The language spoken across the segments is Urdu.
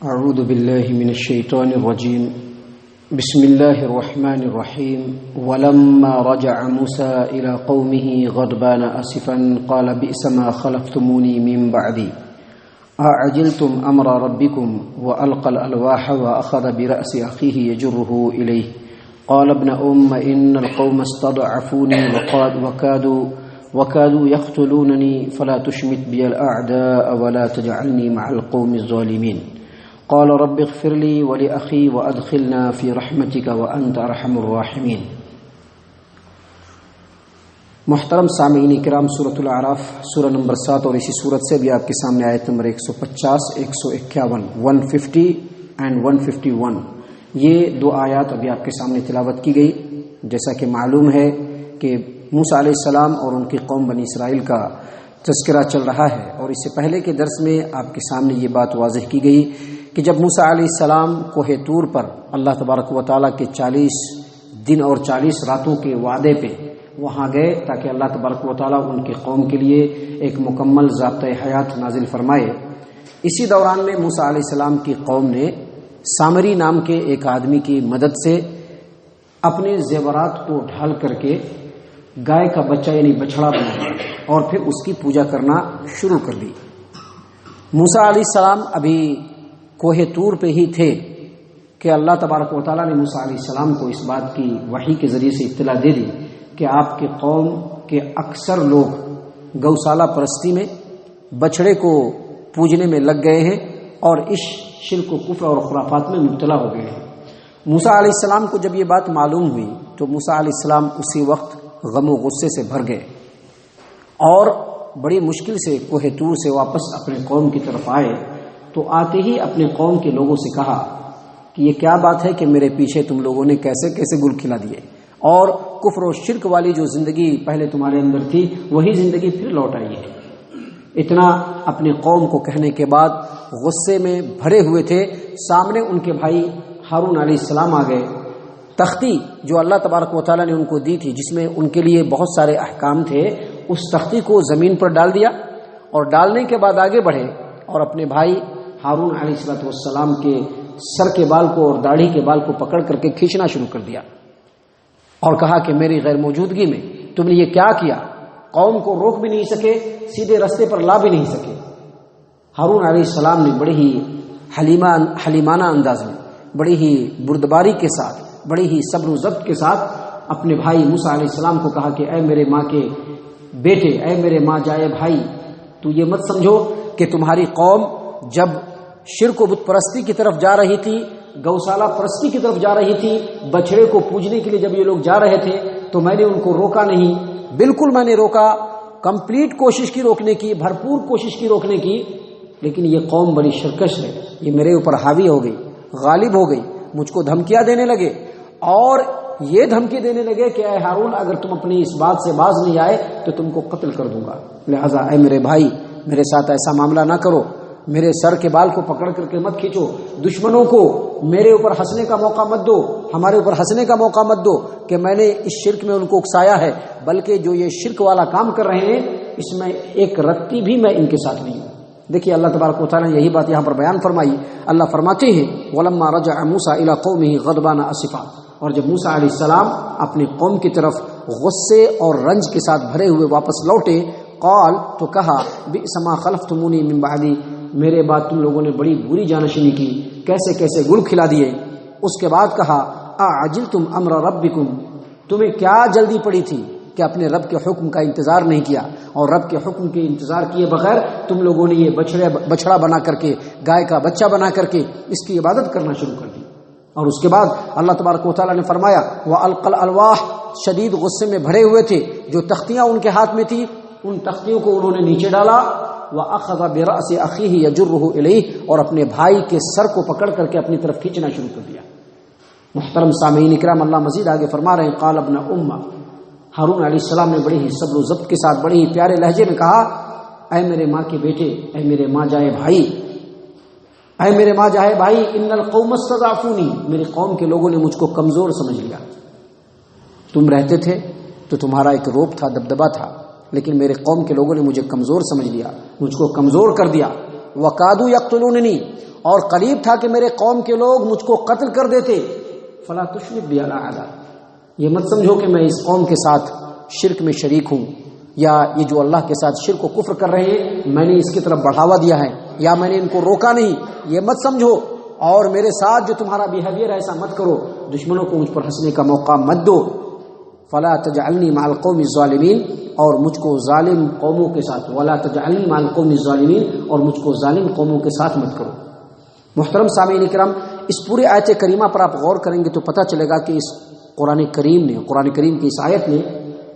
اعوذ باللہ من الشیطان الرجیم بسم اللہ الرحمن الرحیم ولما رجع موسى الى قومه غضبان اسفا قال بئس ما خلفتموني من بعدي اعجلتم امر ربكم والقى الالواح واخذ براس اخيه يجره اليه قال ابن ان القوم استضعفوني وكادوا يقتلونني فلا تشمت بي الاعداء ولا تجعلني مع القوم الظالمين قال رب اغفر لي ولأخي وأدخلنا في رحمتك وأنت أرحم الراحمين۔ محترم سامعین کرام، سورۃ الاعراف سورہ نمبر 7 اور اسی سورت سے بھی آپ کے سامنے آیت نمبر 150، 151، 150 اینڈ 151 یہ دو آیات ابھی آپ کے سامنے تلاوت کی گئی۔ جیسا کہ معلوم ہے کہ موسیٰ علیہ السلام اور ان کی قوم بنی اسرائیل کا تذکرہ چل رہا ہے، اور اس سے پہلے کے درس میں آپ کے سامنے یہ بات واضح کی گئی کہ جب موسیٰ علیہ السلام کوہ طور پر اللہ تبارک و تعالیٰ کے 40 دن اور 40 راتوں کے وعدے پہ وہاں گئے تاکہ اللہ تبارک و تعالیٰ ان کی قوم کے لیے ایک مکمل ضابطۂ حیات نازل فرمائے۔ اسی دوران میں موسیٰ علیہ السلام کی قوم نے سامری نام کے ایک آدمی کی مدد سے اپنے زیورات کو ڈھال کر کے گائے کا بچہ یعنی بچھڑا بنایا اور پھر اس کی پوجا کرنا شروع کر دی۔ موسیٰ علیہ السلام ابھی کوہ طور پہ ہی تھے کہ اللہ تبارک و تعالیٰ نے موسیٰ علیہ السلام کو اس بات کی وحی کے ذریعے سے اطلاع دے دی کہ آپ کے قوم کے اکثر لوگ گوشالہ پرستی میں بچڑے کو پوجنے میں لگ گئے ہیں اور اس شرک و کفر اور خرافات میں مبتلا ہو گئے ہیں۔ موسیٰ علیہ السلام کو جب یہ بات معلوم ہوئی تو موسیٰ علیہ السلام اسی وقت غم و غصے سے بھر گئے اور بڑی مشکل سے کوہ طور سے واپس اپنے قوم کی طرف آئے تو آتے ہی اپنے قوم کے لوگوں سے کہا کہ یہ کیا بات ہے کہ میرے پیچھے تم لوگوں نے کیسے کیسے گل کھلا دیے، اور کفر و شرک والی جو زندگی پہلے تمہارے اندر تھی وہی زندگی پھر لوٹ آئی ہے۔ اتنا اپنے قوم کو کہنے کے بعد غصے میں بھرے ہوئے تھے، سامنے ان کے بھائی ہارون علیہ السلام آ گئے۔ تختی جو اللہ تبارک و تعالیٰ نے ان کو دی تھی جس میں ان کے لیے بہت سارے احکام تھے، اس تختی کو زمین پر ڈال دیا اور ڈالنے کے بعد آگے بڑھے اور اپنے بھائی ہارون علیہ السلام کے سر کے بال کو اور داڑھی کے بال کو پکڑ کر کے کھینچنا شروع کر دیا اور کہا کہ میری غیر موجودگی میں تم نے یہ کیا کیا، قوم کو روک بھی نہیں سکے، سیدھے رستے پر لا بھی نہیں سکے۔ ہارون علیہ السلام نے بڑی ہی حلیمانہ انداز میں، بڑی ہی بردباری کے ساتھ، بڑی ہی صبر و ضبط کے ساتھ اپنے بھائی موسیٰ علیہ السلام کو کہا کہ اے میرے ماں کے بیٹے، اے میرے ماں جائے بھائی، تو یہ مت سمجھو کہ تمہاری قوم جب شرک و بت پرستی کی طرف جا رہی تھی، گوشالہ پرستی کی طرف جا رہی تھی، بچڑے کو پوجنے کے لیے جب یہ لوگ جا رہے تھے تو میں نے ان کو روکا نہیں، بالکل میں نے روکا، کمپلیٹ کوشش کی روکنے کی، بھرپور کوشش کی روکنے کی، لیکن یہ قوم بڑی شرکش ہے، یہ میرے اوپر حاوی ہو گئی، غالب ہو گئی، مجھ کو دھمکیاں دینے لگے اور یہ دھمکی دینے لگے کہ اے ہارون اگر تم اپنی اس بات سے باز نہیں آئے تو تم کو قتل کر دوں گا، لہذا اے میرے بھائی میرے ساتھ ایسا معاملہ نہ کرو، میرے سر کے بال کو پکڑ کر کے مت کھینچو، دشمنوں کو میرے اوپر ہنسنے کا موقع مت دو، ہمارے اوپر ہنسنے کا موقع مت دو کہ میں نے اس شرک میں ان کو اکسایا ہے، بلکہ جو یہ شرک والا کام کر رہے ہیں اس میں ایک رتی بھی میں ان کے ساتھ نہیں ہوں۔ دیکھیے اللہ تبارک و تعالیٰ نے یہی بات یہاں پر بیان فرمائی۔ اللہ فرماتے ہیں وَلَمَّا رَجَعَ مُوسَىٰ إِلَىٰ قَوْمِهِ غَضْبَانَ آسِفًا، اور جب موسیٰ علیہ السلام اپنی قوم کی طرف غصے اور رنج کے ساتھ بھرے ہوئے واپس لوٹے، قال تو کہا بِئْسَ مَا خَلَفْتُمُونِي مِن بَعْدِي، میرے بعد تم لوگوں نے بڑی بری جانشینی کی، کیسے کیسے گل کھلا دیے۔ اس کے بعد کہا اعجلتم امر ربکم، تمہیں کیا جلدی پڑی تھی کہ اپنے رب کے حکم کا انتظار نہیں کیا، اور رب کے حکم کے انتظار کیے بغیر تم لوگوں نے یہ بچڑا بنا کر کے، گائے کا بچہ بنا کر کے اس کی عبادت کرنا شروع کر دی۔ اور اس کے بعد اللہ تبارک و تعالیٰ نے فرمایا وَأَلْقَى الْأَلْوَاحَ، شدید غصے میں بھرے ہوئے تھے، جو تختیاں ان کے ہاتھ میں تھی ان تختیوں کو انہوں نے نیچے ڈالا، وَأَخَذَ بِرَأْسِ أَخِيهِ يَجُرُّهُ إِلَيْهِ، اور اپنے بھائی کے سر کو پکڑ کر کے اپنی طرف کھینچنا شروع کر دیا۔ محترم سامعین اکرام، اللہ مزید آگے فرما رہے ہیں قال ابن ہارون علیہ السلام نے بڑی ہی صبر و ضبط کے ساتھ بڑی ہی پیارے لہجے میں کہا اے میرے ماں کے بیٹے، اے میرے ماں جائے بھائی، اے میرے ماں جائے بھائی، ان القوم استضعفونی، میری قوم کے لوگوں نے مجھ کو کمزور سمجھ لیا۔ تم رہتے تھے تو تمہارا ایک روب تھا، دبدبا تھا، لیکن میرے قوم کے لوگوں نے مجھے کمزور سمجھ لیا، مجھ کو کمزور کر دیا۔ وَقَادُوا يَقْتُلُونَنِي، اور قریب تھا کہ میرے قوم کے لوگ مجھ کو قتل کر دیتے. فلا تشرک بی احدا، یہ مت سمجھو کہ میں اس قوم کے ساتھ شرک میں شریک ہوں، یا یہ جو اللہ کے ساتھ شرک و کفر کر رہے ہیں میں نے اس کی طرف بڑھاوا دیا ہے یا میں نے ان کو روکا نہیں، یہ مت سمجھو. اور میرے ساتھ جو تمہارا بیہیویئر ایسا مت کرو، دشمنوں کو مجھ پر ہنسنے کا موقع مت دو. فلا تجعلنی مع القوم الظالمین، اور مجھ کو ظالم قوموں کے ساتھ، ولا تجعلنی مع القوم الظالمین، اور مجھ کو ظالم قوموں کے ساتھ مت کرو. محترم سامعین کرام، اس پورے آیت کریمہ پر آپ غور کریں گے تو پتہ چلے گا کہ اس قرآن کریم کی اس آیت نے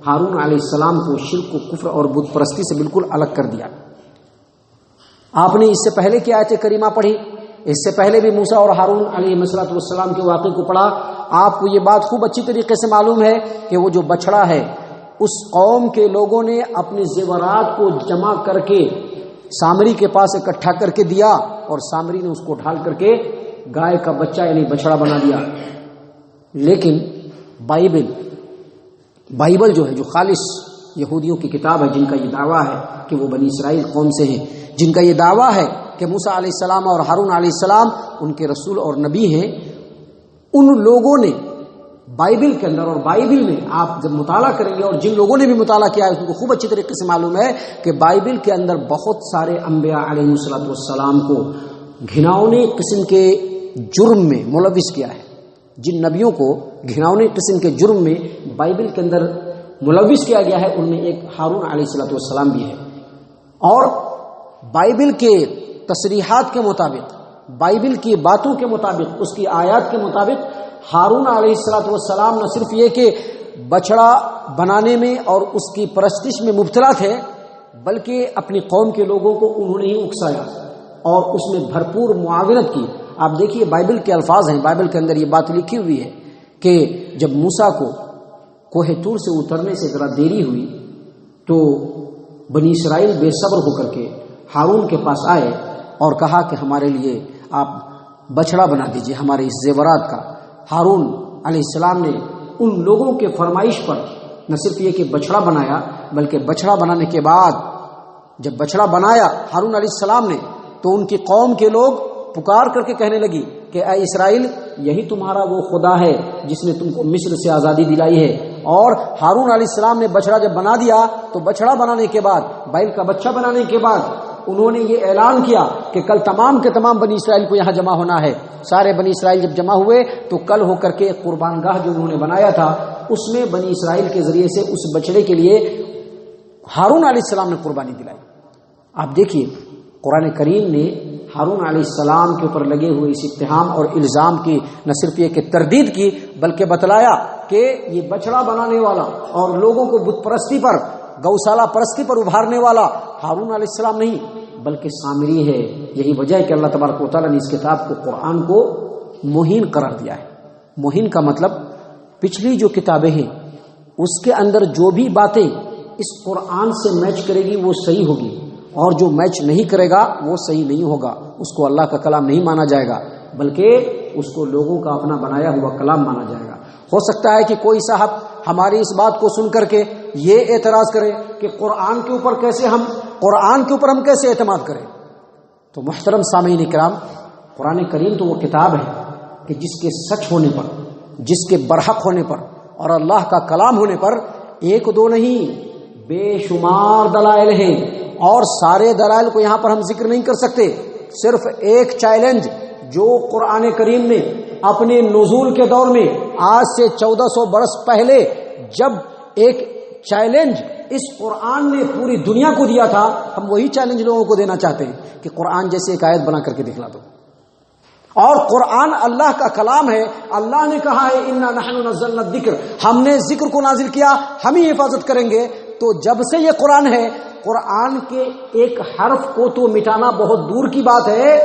ہارون علیہ السلام کو شرک و کفر اور بت پرستی سے بالکل الگ کر دیا. آپ نے اس سے پہلے کی آیت کریمہ پڑھی، اس سے پہلے بھی موسیٰ اور ہارون علیہ السلام کے واقعے کو پڑھا. آپ کو یہ بات خوب اچھی طریقے سے معلوم ہے کہ وہ جو بچڑا ہے اس قوم کے لوگوں نے اپنے زیورات کو جمع کر کے سامری کے پاس اکٹھا کر کے دیا، اور سامری نے اس کو ڈھال کر کے گائے کا بچہ یعنی بچڑا بنا دیا. لیکن بائبل جو ہے، جو خالص یہودیوں کی کتاب ہے، جن کا یہ دعویٰ ہے کہ وہ بنی اسرائیل قوم سے ہیں، جن کا یہ دعویٰ ہے کہ موسیٰ علیہ السلام اور ہارون علیہ السلام ان کے رسول اور نبی ہیں، ان لوگوں نے بائبل کے اندر، اور بائبل میں آپ جب مطالعہ کریں گے، اور جن لوگوں نے بھی مطالعہ کیا ہے ان کو خوب اچھی طریقے سے معلوم ہے کہ بائبل کے اندر بہت سارے انبیاء علیہ السلام کو گھناؤنے قسم کے جرم میں ملوث کیا ہے. جن نبیوں کو گھناؤنے قسم کے جرم میں بائبل کے اندر ملوث کیا گیا ہے ان میں ایک ہارون علیہ السلام بھی ہے. اور بائبل کے تصریحات کے مطابق، بائبل کی باتوں کے مطابق، اس کی آیات کے مطابق ہارون علیہ السلام نہ صرف یہ کہ بچڑا بنانے میں اور اس کی پرستش میں مبتلا تھے، بلکہ اپنی قوم کے لوگوں کو انہوں نے ہی اکسایا اور اس میں بھرپور معاونت کی. آپ دیکھیے بائبل کے الفاظ ہیں، بائبل کے اندر یہ بات لکھی ہوئی ہے کہ جب موسیٰ کو کوہ طور سے اترنے سے ذرا دیری ہوئی تو بنی اسرائیل بے صبر ہو کر کے ہارون کے پاس آئے اور کہا کہ ہمارے لیے آپ بچڑا بنا دیجئے ہمارے اس زیورات کا. ہارون علیہ السلام نے ان لوگوں کے فرمائش پر نہ صرف یہ کہ بچڑا بنایا، بلکہ بچڑا بنانے کے بعد جب بچڑا بنایا ہارون علیہ السلام نے تو ان کی قوم کے لوگ پکار کر کے کہنے لگی کہ اے اسرائیل، یہی تمہارا وہ خدا ہے جس نے تم کو مصر سے آزادی دلائی ہے. اور ہارون علیہ السلام نے بچڑا جب بنا دیا تو بچڑا بنانے کے بعد، بیل کا بچہ بنانے کے بعد انہوں نے یہ اعلان کیا کہ کل تمام کے تمام بنی اسرائیل کو یہاں جمع ہونا ہے. سارے بنی اسرائیل جب جمع ہوئے تو کل ہو کر کے ایک قربان گاہ جو انہوں نے بنایا تھا اس میں بنی اسرائیل کے ذریعے سے اس بچڑے کے لیے ہارون علیہ السلام نے قربانی دلائی. آپ دیکھیے قرآن کریم نے ہارون علیہ السلام کے اوپر لگے ہوئے اس اتہام اور الزام کی نہ صرف یہ کہ تردید کی، بلکہ بتلایا کہ یہ بچڑا بنانے والا اور لوگوں کو بت پرستی پر، گوشالہ پرستی پر ابھارنے والا ہارون علیہ السلام نہیں بلکہ سامری ہے. یہی وجہ ہے کہ اللہ تبارک و تعالیٰ نے اس کتاب کو، قرآن کو مہین قرار دیا ہے. مہین کا مطلب پچھلی جو کتابیں ہیں اس کے اندر جو بھی باتیں اس قرآن سے میچ کرے گی وہ صحیح ہوگی، اور جو میچ نہیں کرے گا وہ صحیح نہیں ہوگا، اس کو اللہ کا کلام نہیں مانا جائے گا بلکہ اس کو لوگوں کا اپنا بنایا ہوا کلام مانا جائے گا. ہو سکتا ہے کہ کوئی صاحب ہماری اس بات کو سن کر کے یہ اعتراض کرے کہ قرآن کے اوپر ہم کیسے اعتماد کریں. تو محترم سامعین کرام، قرآن کریم تو وہ کتاب ہے کہ جس کے سچ ہونے پر، جس کے برحق ہونے پر اور اللہ کا کلام ہونے پر ایک دو نہیں بے شمار دلائل ہیں، اور سارے دلائل کو یہاں پر ہم ذکر نہیں کر سکتے. صرف ایک چیلنج جو قرآن کریم نے اپنے نزول کے دور میں آج سے 1400 برس پہلے جب ایک چیلنج اس قرآن نے پوری دنیا کو دیا تھا، ہم وہی چیلنج لوگوں کو دینا چاہتے ہیں کہ قرآن جیسے ایک آیت بنا کر کے دکھلا دو. اور قرآن اللہ کا کلام ہے. اللہ نے کہا ہے انا نحن نزلنا الذکر، ہم نے ذکر کو نازل کیا، ہم ہی حفاظت کریں گے. تو جب سے یہ قرآن ہے، قرآن کے ایک حرف کو تو مٹانا بہت دور کی بات ہے،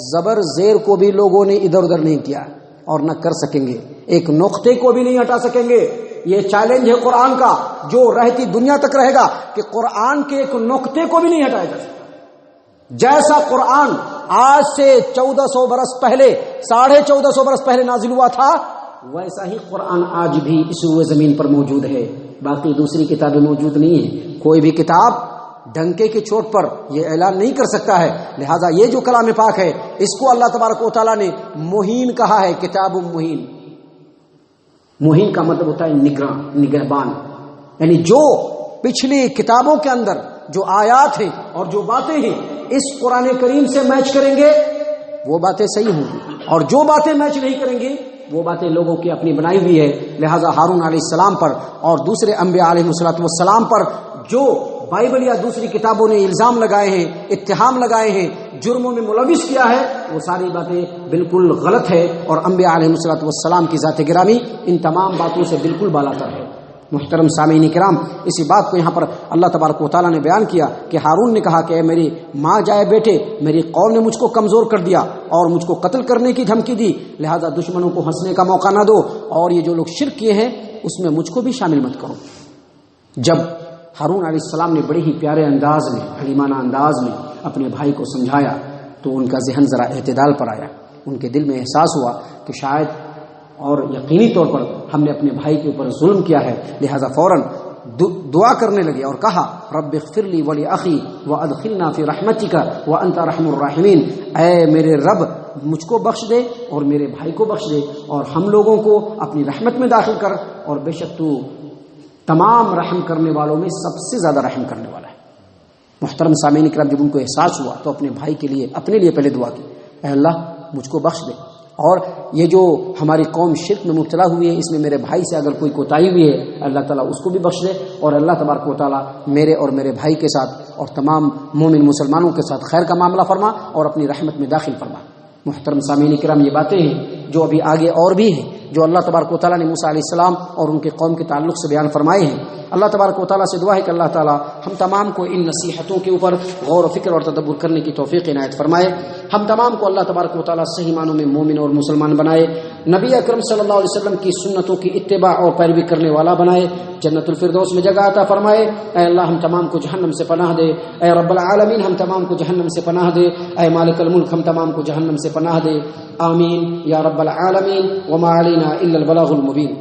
زبر زیر کو بھی لوگوں نے ادھر ادھر نہیں کیا اور نہ کر سکیں گے، ایک نقطے کو بھی نہیں ہٹا سکیں گے. یہ چیلنج ہے قرآن کا جو رہتی دنیا تک رہے گا کہ قرآن کے ایک نقطے کو بھی نہیں ہٹایا جا سکتا. جیسا قرآن آج سے 1400 برس پہلے، 1450 برس پہلے نازل ہوا تھا، ویسا ہی قرآن آج بھی اس روئے زمین پر موجود ہے. باقی دوسری کتابیں موجود نہیں ہیں. کوئی بھی کتاب ڈنکے کی چوٹ پر یہ اعلان نہیں کر سکتا ہے. لہذا یہ جو کلام پاک ہے اس کو اللہ تبارک و تعالیٰ نے مہین کہا ہے، کتاب مہین. مہین کا مطلب ہوتا ہے نگہبان، یعنی جو پچھلی کتابوں کے اندر جو آیات ہیں اور جو باتیں ہیں اس قرآن کریم سے میچ کریں گے وہ باتیں صحیح ہوں گی، اور جو باتیں میچ نہیں کریں گی وہ باتیں لوگوں کی اپنی بنائی ہوئی ہے. لہذا ہارون علیہ السلام پر اور دوسرے انبیاء علیہ السلام پر جو بائبل یا دوسری کتابوں نے الزام لگائے ہیں، اتہام لگائے ہیں، جرموں میں ملوث کیا ہے، وہ ساری باتیں بالکل غلط ہے، اور انبیاء علیہ السلام کی ذات گرامی ان تمام باتوں سے بالکل بالاتر ہے. محترم سامعین کرام، اسی بات کو یہاں پر اللہ تبارک و تعالیٰ نے بیان کیا کہ ہارون نے کہا کہ اے میری ماں جائے بیٹے، میری قوم نے مجھ کو کمزور کر دیا اور مجھ کو قتل کرنے کی دھمکی دی، لہذا دشمنوں کو ہنسنے کا موقع نہ دو، اور یہ جو لوگ شرک کیے ہیں اس میں مجھ کو بھی شامل مت کرو. جب ہارون علیہ السلام نے بڑے ہی پیارے انداز میں، حلیمانہ انداز میں اپنے بھائی کو سمجھایا تو ان کا ذہن ذرا اعتدال پر آیا. ان کے دل میں احساس ہوا کہ شاید اور یقینی طور پر ہم نے اپنے بھائی کے اوپر ظلم کیا ہے، لہذا فوراً دعا کرنے لگے اور کہا رب اغفر لی ولی اخی وادخلنا فی رحمتک وانت ارحم الراحمین. اے میرے رب مجھ کو بخش دے اور میرے بھائی کو بخش دے اور ہم لوگوں کو اپنی رحمت میں داخل کر، اور بے شک تو تمام رحم کرنے والوں میں سب سے زیادہ رحم کرنے والا ہے. محترم سامعین کرام، جب ان کو احساس ہوا تو اپنے بھائی کے لیے اپنے لیے پہلے دعا کی، اے اللہ مجھ کو بخش دے، اور یہ جو ہماری قوم شرک میں مبتلا ہوئی ہے اس میں میرے بھائی سے اگر کوئی کوتاہی ہوئی ہے اللہ تعالیٰ اس کو بھی بخش دے، اور اللہ تبارک و تعالیٰ میرے اور میرے بھائی کے ساتھ اور تمام مومن مسلمانوں کے ساتھ خیر کا معاملہ فرما اور اپنی رحمت میں داخل فرما. محترم سامعین کرام، یہ باتیں ہیں جو ابھی آگے اور بھی ہیں جو اللہ تبارک و تعالیٰ نے موسیٰ علیہ السلام اور ان کے قوم کے تعلق سے بیان فرمائے ہیں. اللہ تبارک و تعالیٰ سے دعا ہے کہ اللہ تعالیٰ ہم تمام کو ان نصیحتوں کے اوپر غور و فکر اور تدبر کرنے کی توفیق عنایت فرمائے. ہم تمام کو اللہ تبارک و تعالیٰ صحیح معنوں میں مومن اور مسلمان بنائے، نبی اکرم صلی اللہ علیہ وسلم کی سنتوں کی اتباع اور پیروی کرنے والا بنائے، جنت الفردوس میں جگہ عطا فرمائے. اے اللہ ہم تمام کو جہنم سے پناہ دے، اے رب العالمین ہم تمام کو جہنم سے پناہ دے، اے مالک الملک ہم تمام کو جہنم سے پناہ دے. آمین یا رب العالمین. وما علینا الا البلاغ المبین.